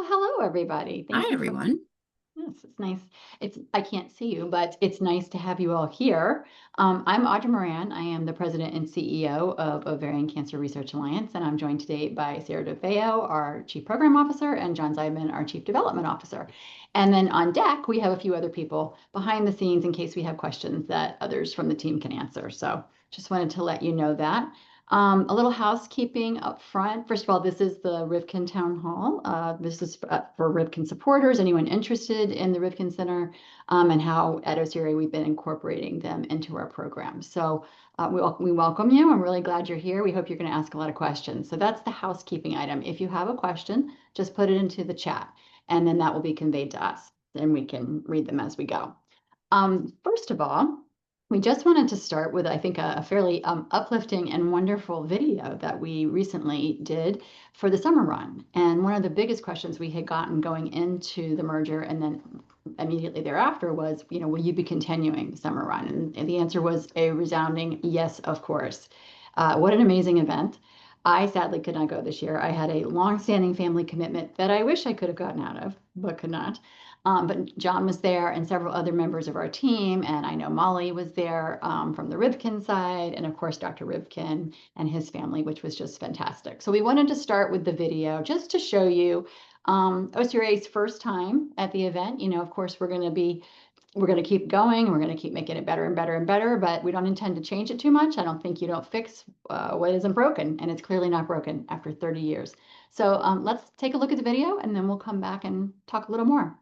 Well, hello, everybody. Hi, Thank you for everyone. Yes, it's nice. I can't see you, but it's nice to have you all here. I'm Audra Moran. I am the president and CEO of Ovarian Cancer Research Alliance, and I'm joined today by Sarah DeFeo, our chief program officer, and John Zeidman, our chief development officer. And then on deck, we have a few other people behind the scenes in case we have questions that others from the team can answer. So just wanted to let you know that. A little housekeeping up front. First of all, this is the Rivkin Town Hall. This is for Rivkin supporters, anyone interested in the Rivkin Center, and how at OCRA we've been incorporating them into our program. So we welcome you. I'm really glad you're here. We hope you're going to ask a lot of questions. So that's the housekeeping item. If you have a question, just put it into the chat, and then that will be conveyed to us, and we can read them as we go. First of all, we just wanted to start with, I think, a fairly uplifting and wonderful video that we recently did for the SummeRun. And one of the biggest questions we had gotten going into the merger and then immediately thereafter was, will you be continuing the SummeRun? And the answer was a resounding yes, of course. What an amazing event. I sadly could not go this year. I had a long-standing family commitment that I wish I could have gotten out of, but could not. But John was there and several other members of our team, and I know Molly was there from the Rivkin side, and of course Dr. Rivkin and his family, which was just fantastic. So we wanted to start with the video just to show you OCRA's first time at the event. Of course, we're going to keep going. We're going to keep making it better and better and better, but we don't intend to change it too much. I don't think you don't fix what isn't broken, and it's clearly not broken after 30 years. So let's take a look at the video, and then we'll come back and talk a little more.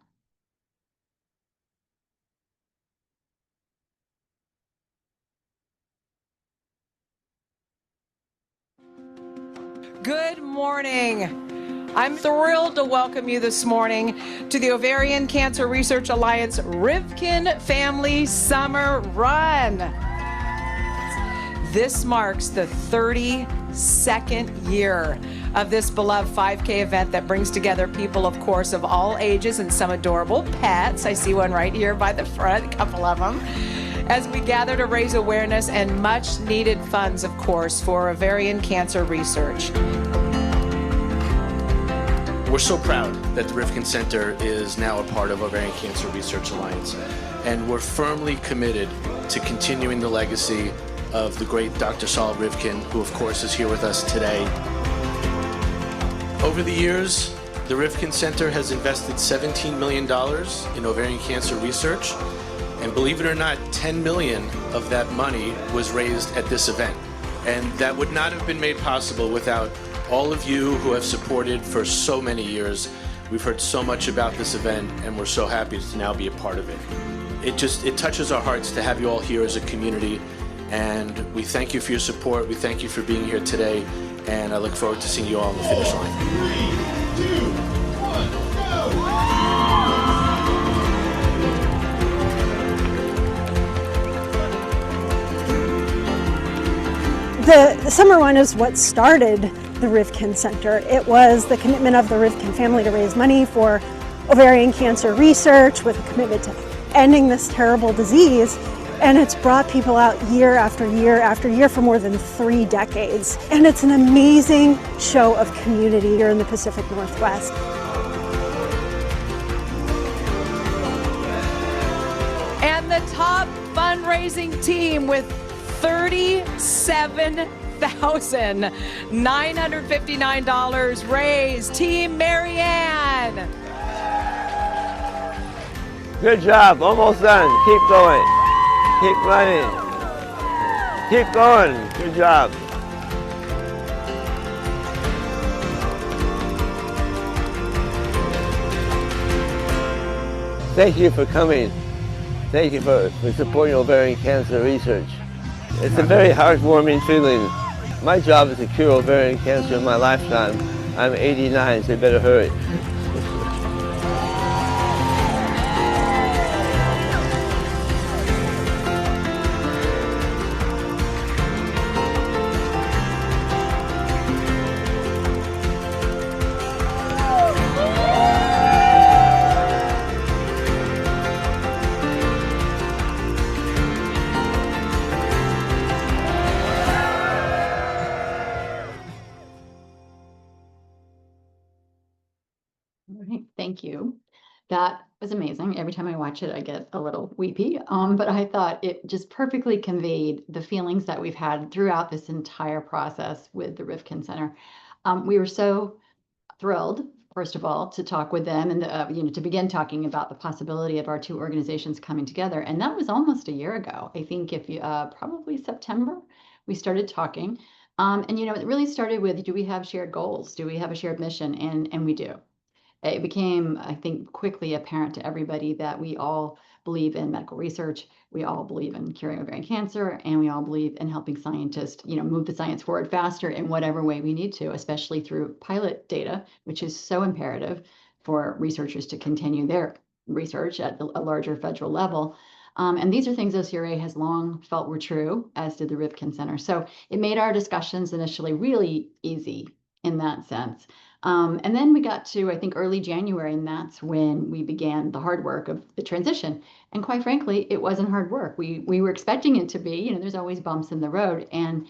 Good morning. I'm thrilled to welcome you this morning to the Ovarian Cancer Research Alliance Rivkin Family Summer Run. This marks the 32nd year of this beloved 5K event that brings together people, of course, of all ages and some adorable pets. I see one right here by the front, a couple of them. As we gather to raise awareness and much needed funds, of course, for ovarian cancer research. We're so proud that the Rivkin Center is now a part of Ovarian Cancer Research Alliance, and we're firmly committed to continuing the legacy of the great Dr. Saul Rivkin, who of course is here with us today. Over the years, the Rivkin Center has invested $17 million in ovarian cancer research, and believe it or not, 10 million of that money was raised at this event. And that would not have been made possible without all of you who have supported for so many years. We've heard so much about this event, and we're so happy to now be a part of it. It touches our hearts to have you all here as a community, and we thank you for your support. We thank you for being here today, and I look forward to seeing you all on the finish line. 3, 2, 1, go! The SummeRun is what started the Rivkin Center. It was the commitment of the Rivkin family to raise money for ovarian cancer research with a commitment to ending this terrible disease. And it's brought people out year after year after year for more than 3 decades. And it's an amazing show of community here in the Pacific Northwest. And the top fundraising team with $37,959 raised. Team Marianne. Good job, almost done. Keep going. Keep running. Keep going. Good job. Thank you for coming. Thank you for supporting ovarian cancer research. It's a very heartwarming feeling. My job is to cure ovarian cancer in my lifetime. I'm 89, so you better hurry. right, thank you. That was amazing. Every time I watch it, I get a little weepy. But I thought it just perfectly conveyed the feelings that we've had throughout this entire process with the Rivkin Center. We were so thrilled, first of all, to talk with them and to begin talking about the possibility of our two organizations coming together. And that was almost a year ago. I think if you probably September, we started talking. And it really started with, do we have shared goals? Do we have a shared mission? And we do. It became, I think, quickly apparent to everybody that we all believe in medical research, we all believe in curing ovarian cancer, and we all believe in helping scientists, move the science forward faster in whatever way we need to, especially through pilot data, which is so imperative for researchers to continue their research at a larger federal level. And these are things OCRA has long felt were true, as did the Rivkin Center. So it made our discussions initially really easy in that sense. And then we got to, I think, early January, and that's when we began the hard work of the transition. And quite frankly, it wasn't hard work. We were expecting it to be, there's always bumps in the road. And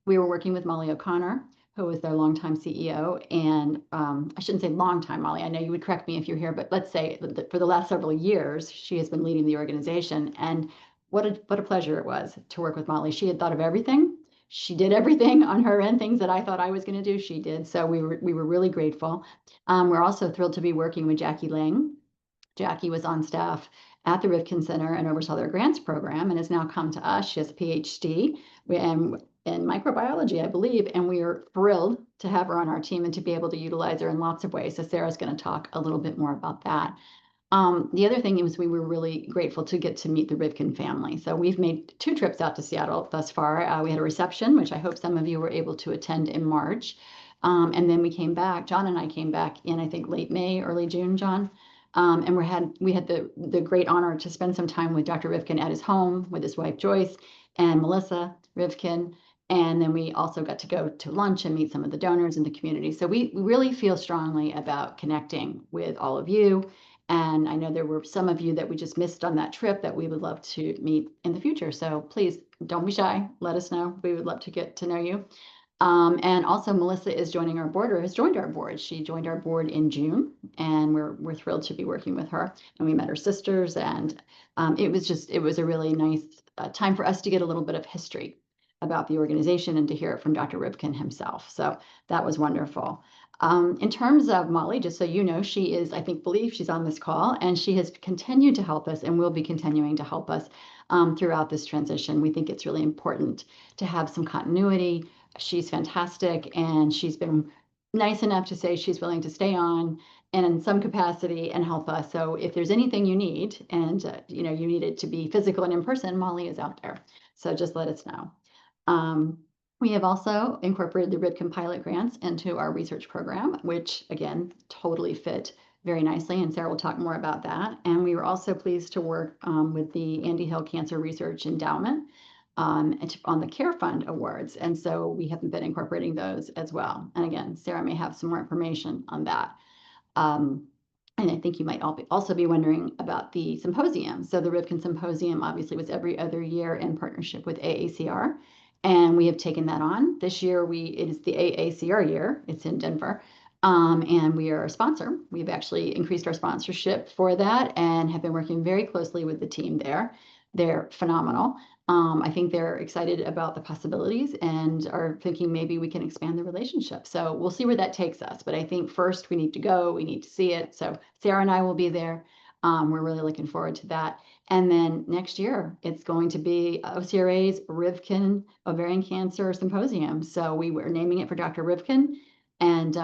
we were working with Molly O'Connor, who was their longtime CEO. And I shouldn't say longtime, Molly, I know you would correct me if you're here, but let's say that for the last several years, she has been leading the organization. And what a pleasure it was to work with Molly. She had thought of everything. She did everything on her end, things that I thought I was going to do, she did. So we were really grateful. We're also thrilled to be working with Jackie Lang. Jackie was on staff at the Rivkin Center and oversaw their grants program and has now come to us. She has a PhD in microbiology, I believe, and we are thrilled to have her on our team and to be able to utilize her in lots of ways. So Sarah's going to talk a little bit more about that. The other thing is we were really grateful to get to meet the Rivkin family. So we've made 2 trips out to Seattle thus far. We had a reception, which I hope some of you were able to attend in March. And then we came back, John and I came back in, I think, late May, early June, John. And we had the great honor to spend some time with Dr. Rivkin at his home with his wife, Joyce, and Melissa Rivkin. And then we also got to go to lunch and meet some of the donors in the community. So we really feel strongly about connecting with all of you. And I know there were some of you that we just missed on that trip that we would love to meet in the future. So please don't be shy. Let us know. We would love to get to know you. And also Melissa is joining our board, or has joined our board. She joined our board in June, and we're thrilled to be working with her. And we met her sisters, and it was a really nice time for us to get a little bit of history about the organization and to hear it from Dr. Rivkin himself. So that was wonderful. In terms of Molly, just so you know, she is, I believe she's on this call, and she has continued to help us and will be continuing to help us throughout this transition. We think it's really important to have some continuity. She's fantastic, and she's been nice enough to say she's willing to stay on and in some capacity and help us. So if there's anything you need, and you need it to be physical and in person, Molly is out there. So just let us know. We have also incorporated the Rivkin pilot grants into our research program, which again, totally fit very nicely. And Sarah will talk more about that. And we were also pleased to work with the Andy Hill Cancer Research Endowment on the Care Fund Awards. And so we have been incorporating those as well. And again, Sarah may have some more information on that. And I think you might also be wondering about the symposium. So the Rivkin Symposium obviously was every other year in partnership with AACR. And we have taken that on. This year, it is the AACR year. It's in Denver. And we are a sponsor. We've actually increased our sponsorship for that and have been working very closely with the team there. They're phenomenal. I think they're excited about the possibilities and are thinking maybe we can expand the relationship. So we'll see where that takes us. But I think first we need to go. We need to see it. So Sarah and I will be there. We're really looking forward to that. And then next year, it's going to be OCRA's Rivkin Ovarian Cancer Symposium. So we were naming it for Dr. Rivkin, and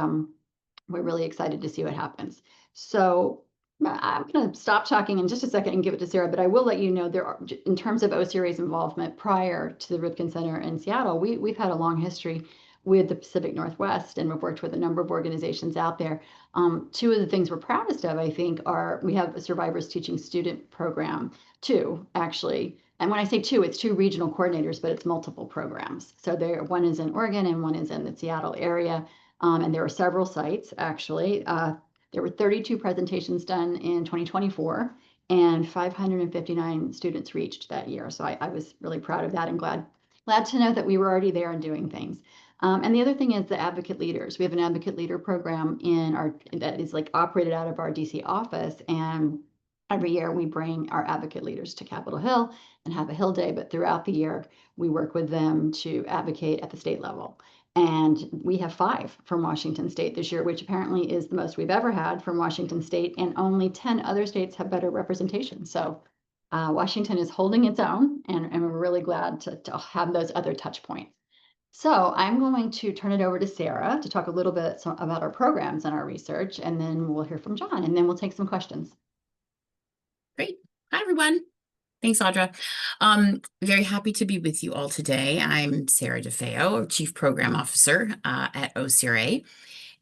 we're really excited to see what happens. So I'm going to stop talking in just a second and give it to Sarah, but I will let you know in terms of OCRA's involvement prior to the Rivkin Center in Seattle, we've had a long history with the Pacific Northwest, and we've worked with a number of organizations out there. 2 of the things we're proudest of, I think, are we have a Survivors Teaching Student program, 2 actually. And when I say 2, it's 2 regional coordinators, but it's multiple programs. So one is in Oregon and one is in the Seattle area. And there are several sites, actually. There were 32 presentations done in 2024, and 559 students reached that year. So I was really proud of that and glad to know that we were already there and doing things. And the other thing is the advocate leaders. We have an advocate leader program that is like operated out of our DC office, and every year we bring our advocate leaders to Capitol Hill and have a Hill Day, but throughout the year we work with them to advocate at the state level. And we have 5 from Washington State this year, which apparently is the most we've ever had from Washington State, and only 10 other states have better representation. So Washington is holding its own, and we're really glad to have those other touch points. So I'm going to turn it over to Sarah to talk a little bit about our programs and our research, and then we'll hear from John, and then we'll take some questions. Great. Hi, everyone. Thanks, Audra. Very happy to be with you all today. I'm Sarah DeFeo, Chief Program Officer at OCRA.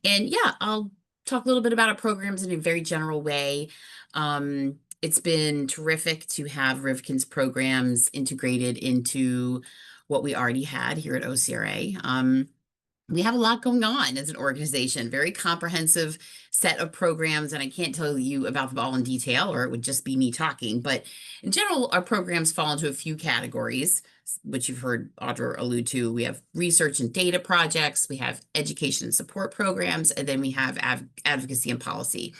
And yeah, I'll talk a little bit about our programs in a very general way. It's been terrific to have Rivkin's programs integrated into what we already had here at OCRA. We have a lot going on as an organization, very comprehensive set of programs, and I can't tell you about them all in detail, or it would just be me talking. But in general, our programs fall into a few categories, which you've heard Audra allude to. We have research and data projects, we have education and support programs, and then we have advocacy and policy.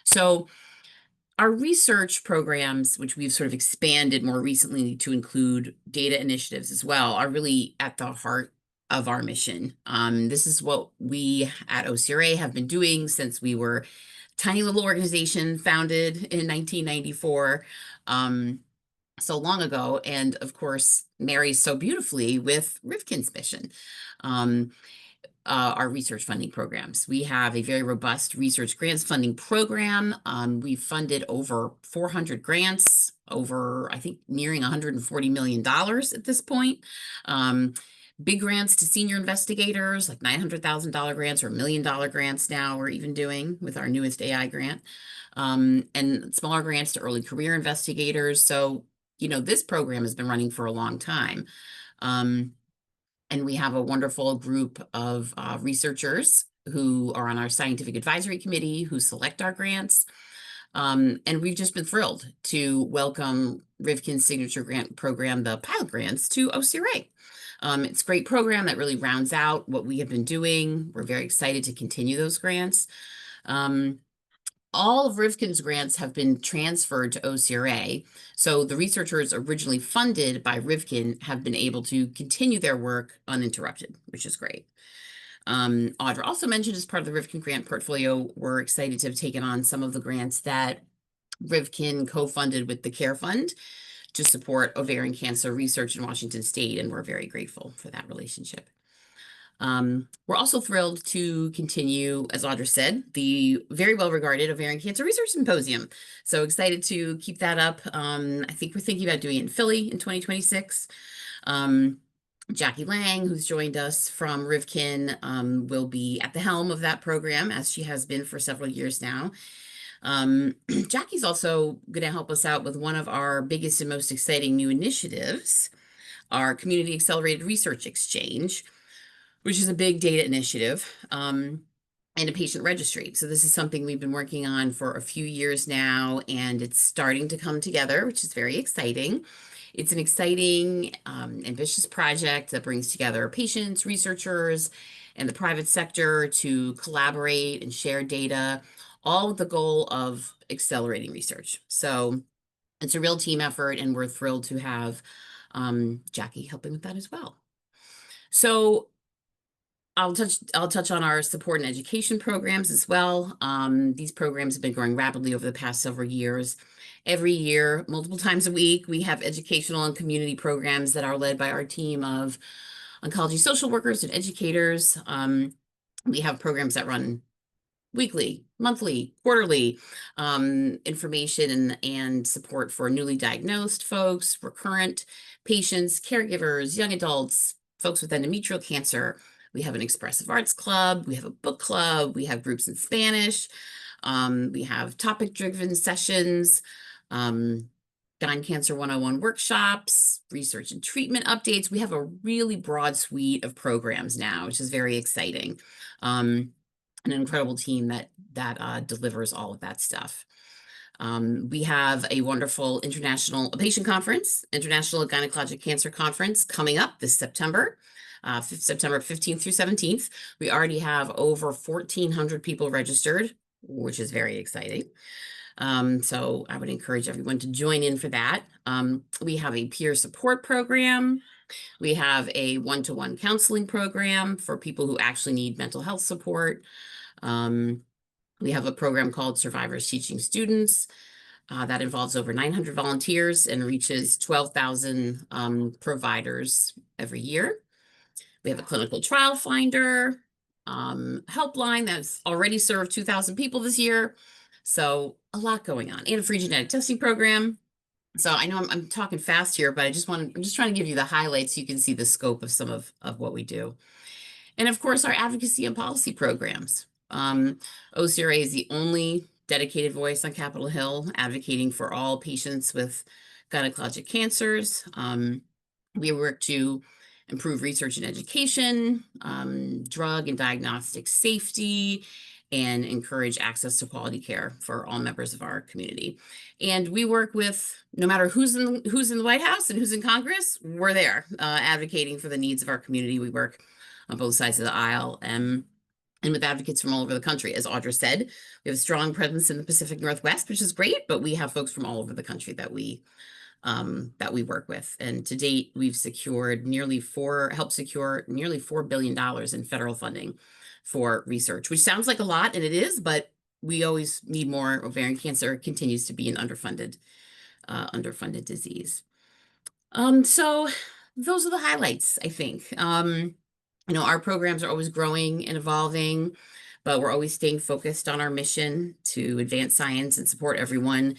So our research programs, which we've sort of expanded more recently to include data initiatives as well, are really at the heart of our mission. This is what we at OCRA have been doing since we were a tiny little organization founded in 1994, so long ago, and of course marries so beautifully with Rivkin's mission. Our research funding programs. We have a very robust research grants funding program. We've funded over 400 grants, over, I think, nearing $140 million at this point. Big grants to senior investigators, like $900,000 grants or $1 million grants now we're even doing with our newest AI grant. And smaller grants to early career investigators. So, you know, this program has been running for a long time. And we have a wonderful group of researchers who are on our scientific advisory committee who select our grants. And we've just been thrilled to welcome Rivkin's signature grant program, the pilot grants, to OCRA. It's a great program that really rounds out what we have been doing. We're very excited to continue those grants. All of Rivkin's grants have been transferred to OCRA, so the researchers originally funded by Rivkin have been able to continue their work uninterrupted, which is great. Audra also mentioned, as part of the Rivkin grant portfolio, we're excited to have taken on some of the grants that Rivkin co-funded with the CARE Fund to support ovarian cancer research in Washington State, and we're very grateful for that relationship. We're also thrilled to continue, as Audra said, the very well-regarded Ovarian Cancer Research Symposium. So excited to keep that up. I think we're thinking about doing it in Philly in 2026. Jackie Lang, who's joined us from Rivkin, will be at the helm of that program, as she has been for several years now. Jackie's also going to help us out with one of our biggest and most exciting new initiatives, our Community Accelerated Research Exchange, which is a big data initiative, and a patient registry. So this is something we've been working on for a few years now, and it's starting to come together, which is very exciting. It's an exciting, ambitious project that brings together patients, researchers, and the private sector to collaborate and share data, all with the goal of accelerating research. So it's a real team effort, and we're thrilled to have Jackie helping with that as well. So I'll touch on our support and education programs as well. These programs have been growing rapidly over the past several years. Every year, multiple times a week, we have educational and community programs that are led by our team of oncology social workers and educators. We have programs that run weekly, monthly, quarterly, information and support for newly diagnosed folks, recurrent patients, caregivers, young adults, folks with endometrial cancer. We have an expressive arts club, we have a book club, we have groups in Spanish, we have topic-driven sessions, Gyn Cancer 101 workshops, research and treatment updates. We have a really broad suite of programs now, which is very exciting. An incredible team that delivers all of that stuff. We have a wonderful international patient conference, International Gynecologic Cancer Conference, coming up this September. September 15th through 17th. We already have over 1,400 people registered, which is very exciting. So I would encourage everyone to join in for that. We have a peer support program. We have a one-to-one counseling program for people who actually need mental health support. We have a program called Survivors Teaching Students. That involves over 900 volunteers and reaches 12,000 providers every year. We have a clinical trial finder helpline that's already served 2,000 people this year. So a lot going on, and a free genetic testing program. So I know I'm talking fast here, but I'm just trying to give you the highlights so you can see the scope of some of what we do. And of course, our advocacy and policy programs. OCRA is the only dedicated voice on Capitol Hill advocating for all patients with gynecologic cancers. We work to improve research and education, drug and diagnostic safety, and encourage access to quality care for all members of our community. And we work with, no matter who's in the White House and who's in Congress, we're there advocating for the needs of our community. We work on both sides of the aisle and with advocates from all over the country. As Audra said, we have a strong presence in the Pacific Northwest, which is great, but we have folks from all over the country that we work with. And to date, we've helped secure nearly $4 billion in federal funding for research, which sounds like a lot, and it is, but we always need more. Ovarian cancer continues to be an underfunded disease. So those are the highlights, I think. Our programs are always growing and evolving, but we're always staying focused on our mission to advance science and support everyone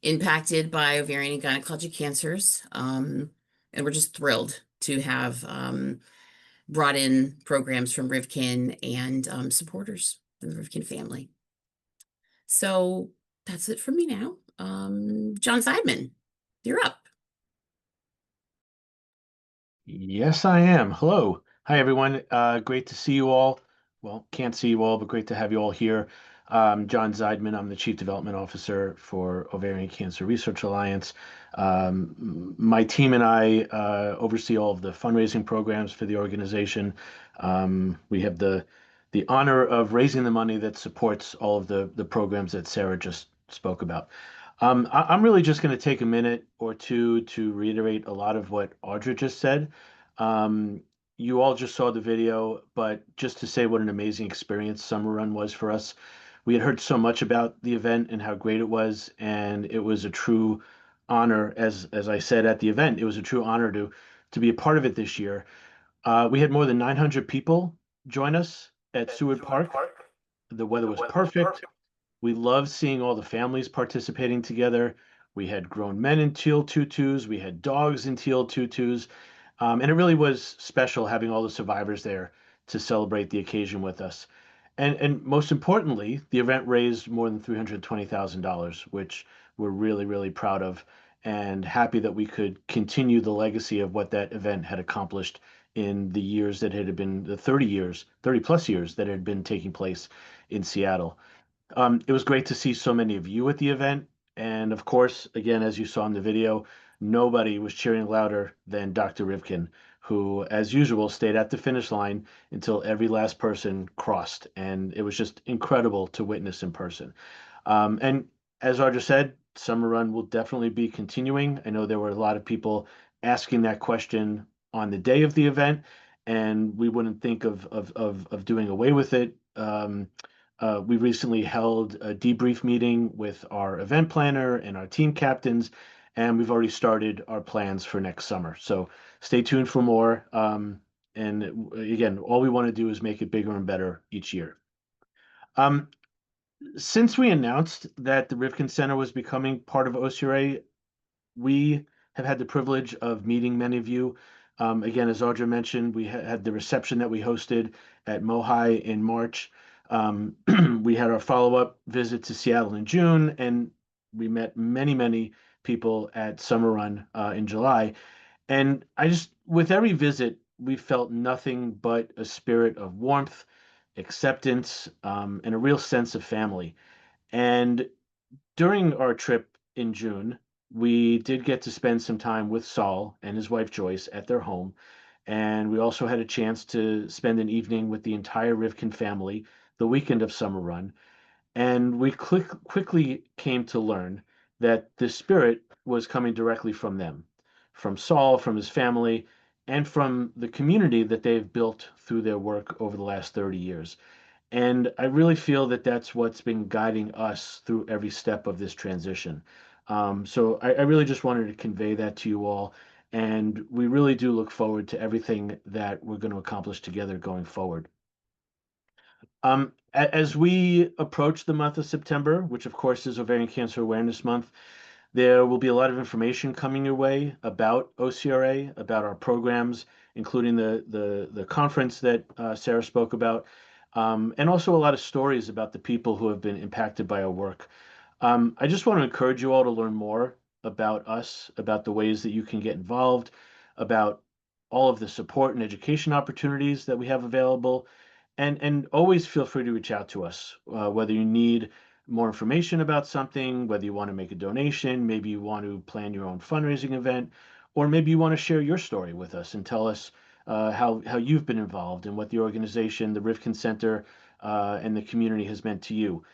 impacted by ovarian and gynecologic cancers. And we're just thrilled to have brought in programs from Rivkin and supporters in the Rivkin family. So that's it for me now. John Seidman, you're up. Yes, I am. Hello. Hi, everyone. Great to see you all. Well, can't see you all, but great to have you all here. John Zeidman. I'm the Chief Development Officer for Ovarian Cancer Research Alliance. My team and I oversee all of the fundraising programs for the organization. We have the honor of raising the money that supports all of the programs that Sarah just spoke about. I'm really just going to take a minute or two to reiterate a lot of what Audra just said. You all just saw the video, but just to say what an amazing experience SummeRun was for us. We had heard so much about the event and how great it was, and it was a true honor, as I said at the event, it was a true honor to be a part of it this year. We had more than 900 people join us at Seward Park. The weather was perfect. We loved seeing all the families participating together. We had grown men in teal tutus. We had dogs in teal tutus. And it really was special having all the survivors there to celebrate the occasion with us. And most importantly, the event raised more than $320,000, which we're really, really proud of and happy that we could continue the legacy of what that event had accomplished in the years that had been the 30 plus years that had been taking place in Seattle. It was great to see so many of you at the event. And of course, again, as you saw in the video, nobody was cheering louder than Dr. Rivkin, who, as usual, stayed at the finish line until every last person crossed. And it was just incredible to witness in person. And as Audra said, SummeRun will definitely be continuing. I know there were a lot of people asking that question on the day of the event, and we wouldn't think of doing away with it. We recently held a debrief meeting with our event planner and our team captains, and we've already started our plans for next summer. So stay tuned for more. And again, all we want to do is make it bigger and better each year. Since we announced that the Rivkin Center was becoming part of OCRA, we have had the privilege of meeting many of you. Again, as Audra mentioned, we had the reception that we hosted at MoHI in March. We had our follow-up visit to Seattle in June, and we met many, many people at SummeRun in July. And with every visit, we felt nothing but a spirit of warmth, acceptance, and a real sense of family. And during our trip in June, we did get to spend some time with Saul and his wife Joyce at their home. And we also had a chance to spend an evening with the entire Rivkin family the weekend of SummeRun. And we quickly came to learn that the spirit was coming directly from them, from Saul, from his family, and from the community that they've built through their work over the last 30 years. And I really feel that that's what's been guiding us through every step of this transition. So I really just wanted to convey that to you all. And we really do look forward to everything that we're going to accomplish together going forward. As we approach the month of September, which of course is Ovarian Cancer Awareness Month, there will be a lot of information coming your way about OCRA, about our programs, including the conference that Sarah spoke about, and also a lot of stories about the people who have been impacted by our work. I just want to encourage you all to learn more about us, about the ways that you can get involved, about all of the support and education opportunities that we have available. And always feel free to reach out to us, whether you need more information about something, whether you want to make a donation, maybe you want to plan your own fundraising event, or maybe you want to share your story with us and tell us how you've been involved and what the organization, the Rivkin Center, and the community has meant to you.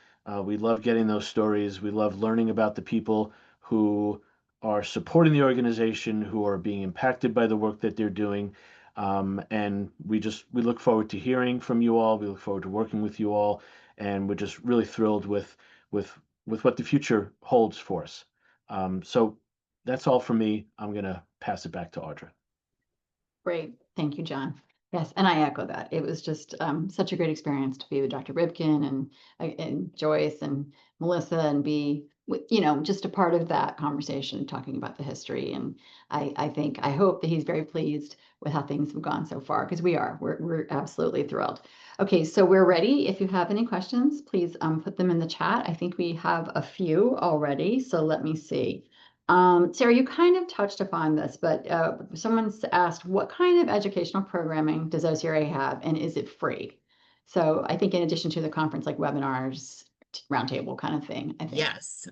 We love getting those stories. We love learning about the people who are supporting the organization, who are being impacted by the work that they're doing. And we look forward to hearing from you all. We look forward to working with you all, and we're just really thrilled with what the future holds for us. So that's all from me. I'm gonna pass it back to Audra. Great. Thank you, John. Yes, and I echo that. It was just such a great experience to be with Dr. Rivkin and Joyce and Melissa and be, just a part of that conversation, talking about the history. And I hope that he's very pleased with how things have gone so far, because we're absolutely thrilled. Okay, so we're ready. If you have any questions, please put them in the chat. I think we have a few already, so let me see. Sarah, you kind of touched upon this, but someone's asked, what kind of educational programming does OCRA have, and is it free? So I think in addition to the conference, like webinars, roundtable kind of thing, I think. Yes,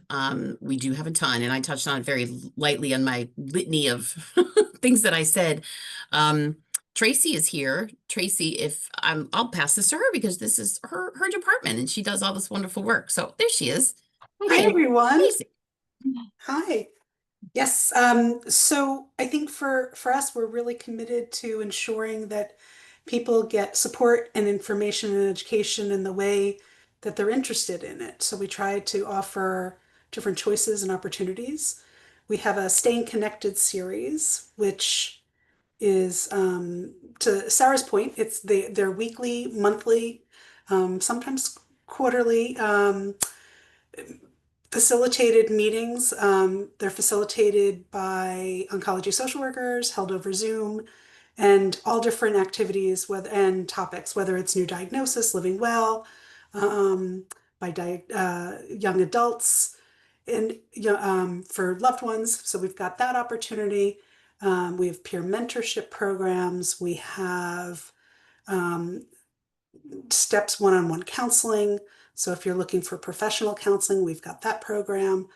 we do have a ton, and I touched on it very lightly on my litany of things that I said. Tracy is here. Tracy, if I'll pass this to her because this is her department, and she does all this wonderful work. So there she is. Hi, everyone. Tracy. Hi. Yes. So I think for us, we're really committed to ensuring that people get support and information and education in the way that they're interested in it. So we try to offer different choices and opportunities. We have a Staying Connected series, which is, to Sarah's point, it's their weekly, monthly, sometimes quarterly facilitated meetings. They're facilitated by oncology social workers, held over Zoom, and all different activities and topics, whether it's new diagnosis, living well, by young adults, and for loved ones. So we've got that opportunity. We have peer mentorship programs. We have steps one-on-one counseling. So if you're looking for professional counseling, we've got that program.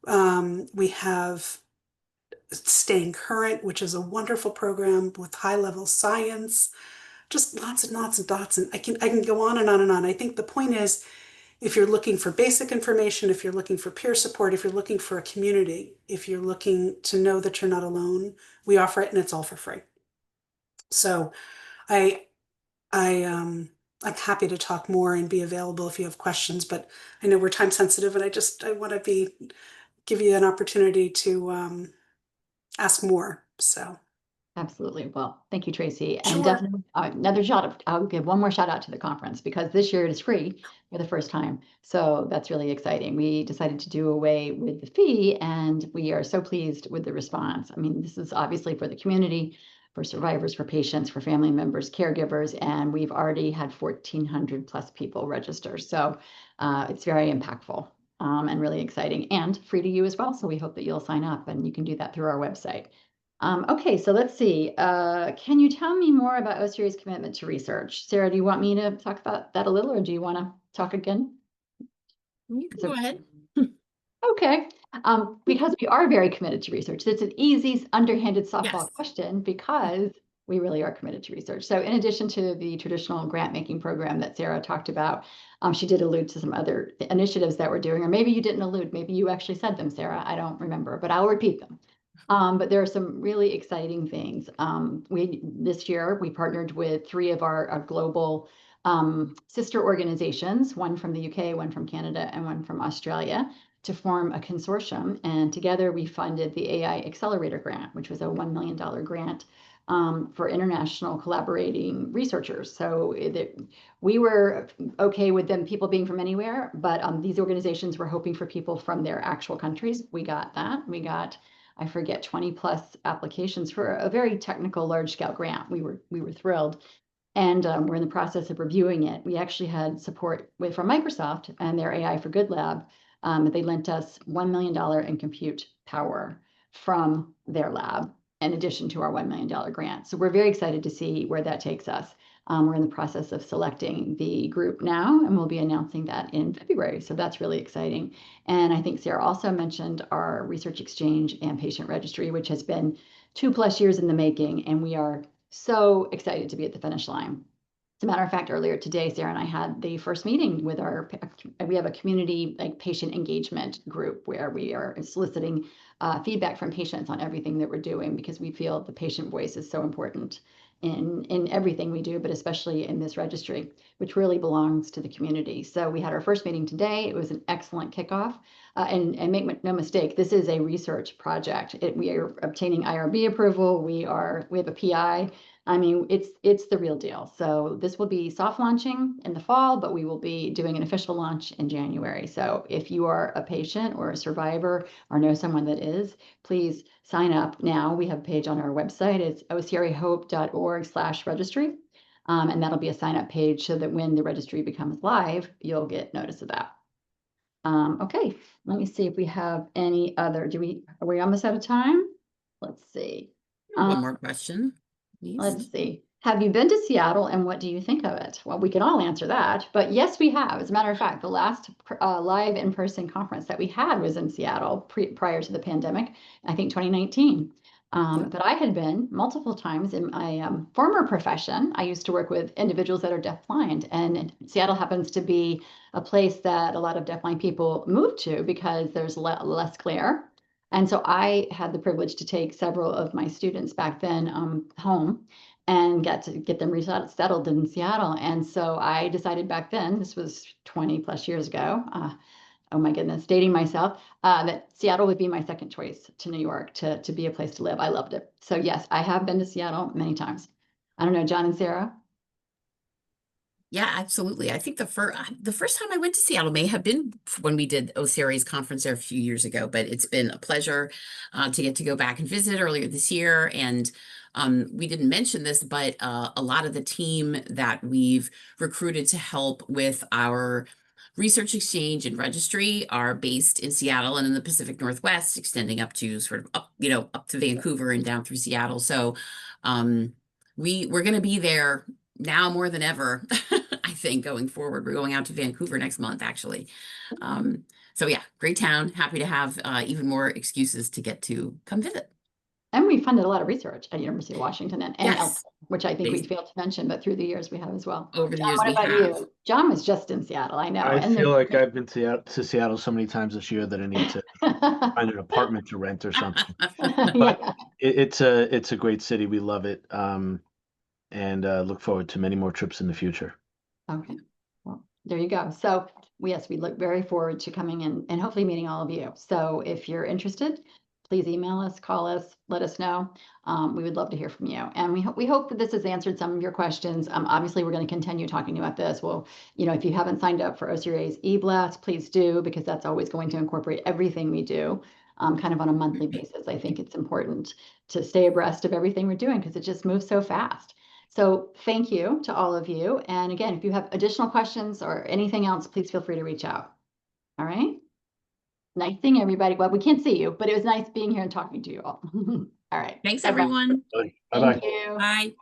We have Staying Current, which is a wonderful program with high-level science, just lots and lots and lots. And I can go on and on and on. I think the point is, if you're looking for basic information, if you're looking for peer support, if you're looking for a community, if you're looking to know that you're not alone, we offer it, and it's all for free. So I'm happy to talk more and be available if you have questions, but I know we're time sensitive, and I want to give you an opportunity to ask more. So Absolutely. Well, thank you, Tracy. And Sure. definitely another shout out. I'll give one more shout out to the conference, because this year it is free for the first time. So that's really exciting. We decided to do away with the fee, and we are so pleased with the response. I mean, this is obviously for the community, for survivors, for patients, for family members, caregivers, and we've already had 1,400 plus people register. So it's very impactful and really exciting, and free to you as well. So we hope that you'll sign up, and you can do that through our website. Okay, so let's see. Can you tell me more about OCRA's commitment to research? Sarah, do you want me to talk about that a little, or do you want to talk again? You can go ahead. Okay, because we are very committed to research. It's an easy, underhanded softball Yes. question, because we really are committed to research. So in addition to the traditional grant making program that Sarah talked about, she did allude to some other initiatives that we're doing, or maybe you didn't allude, maybe you actually said them, Sarah, I don't remember, but I'll repeat them. But there are some really exciting things. This year, we partnered with 3 of our global sister organizations, one from the UK, one from Canada, and one from Australia, to form a consortium. And together we funded the AI Accelerator Grant, which was a $1 million grant for international collaborating researchers. So we were okay with them, people being from anywhere, but these organizations were hoping for people from their actual countries. We got that. We got, I forget, 20 plus applications for a very technical large scale grant. We were thrilled. And we're in the process of reviewing it. We actually had support from Microsoft and their AI for Good lab. They lent us $1 million in compute power from their lab, in addition to our $1 million grant. So we're very excited to see where that takes us. We're in the process of selecting the group now, and we'll be announcing that in February. So that's really exciting. And I think Sarah also mentioned our research exchange and patient registry, which has been 2+ years in the making, and we are so excited to be at the finish line. As a matter of fact, earlier today, Sarah and I had the first meeting with we have a community patient engagement group where we are soliciting feedback from patients on everything that we're doing, because we feel the patient voice is so important in everything we do, but especially in this registry, which really belongs to the community. So we had our first meeting today. It was an excellent kickoff. And make no mistake, this is a research project. We are obtaining IRB approval. We have a PI. I mean, it's the real deal. So this will be soft launching in the fall, but we will be doing an official launch in January. So if you are a patient or a survivor or know someone that is, please sign up now. We have a page on our website. It's ocrahope.org/registry. And that'll be a sign up page so that when the registry becomes live, you'll get notice of that. Okay, let me see if we have any other, are we almost out of time? Let's see. One more question, please. Let's see. Have you been to Seattle and what do you think of it? Well, we can all answer that, but yes, we have. As a matter of fact, the last live in-person conference that we had was in Seattle prior to the pandemic, I think 2019. But I had been multiple times in my former profession. I used to work with individuals that are deafblind, and Seattle happens to be a place that a lot of deafblind people move to because there's less glare. And so I had the privilege to take several of my students back then home and get to get them settled in Seattle. And so I decided back then, this was 20+ years ago, oh my goodness, dating myself, that Seattle would be my second choice to New York to be a place to live. I loved it. So yes, I have been to Seattle many times. I don't know, John and Sarah? Yeah, absolutely. I think the first time I went to Seattle may have been when we did OCRA's conference there a few years ago, but it's been a pleasure to get to go back and visit earlier this year. And we didn't mention this, but a lot of the team that we've recruited to help with our research exchange and registry are based in Seattle and in the Pacific Northwest, extending up to sort of up to Vancouver and down through Seattle. So we're going to be there now more than ever, I think, going forward. We're going out to Vancouver next month, actually. So yeah, great town. Happy to have even more excuses to get to come visit. And we funded a lot of research at University of Washington and Yes. elsewhere, which I think we failed to mention, but through the years we have as well. Over the John, years what we about have. you? John was just in Seattle, I know. I feel like I've been to Seattle so many times this year that I need to find an apartment to rent or something. But Yeah. it's a great city. We love it, and look forward to many more trips in the future. Okay, well, there you go. So yes, we look very forward to coming in and hopefully meeting all of you. So if you're interested, please email us, call us, let us know. We would love to hear from you. And we hope that this has answered some of your questions. Obviously, we're going to continue talking about this. Well, if you haven't signed up for OCRA's e-blast, please do, because that's always going to incorporate everything we do kind of on a monthly basis. I think it's important to stay abreast of everything we're doing because it just moves so fast. So thank you to all of you. And again, if you have additional questions or anything else, please feel free to reach out. All right. Nice seeing everybody. Well, we can't see you, but it was nice being here and talking to you all. All right. Thanks, Bye-bye. everyone. Bye-bye. Thank you. Bye.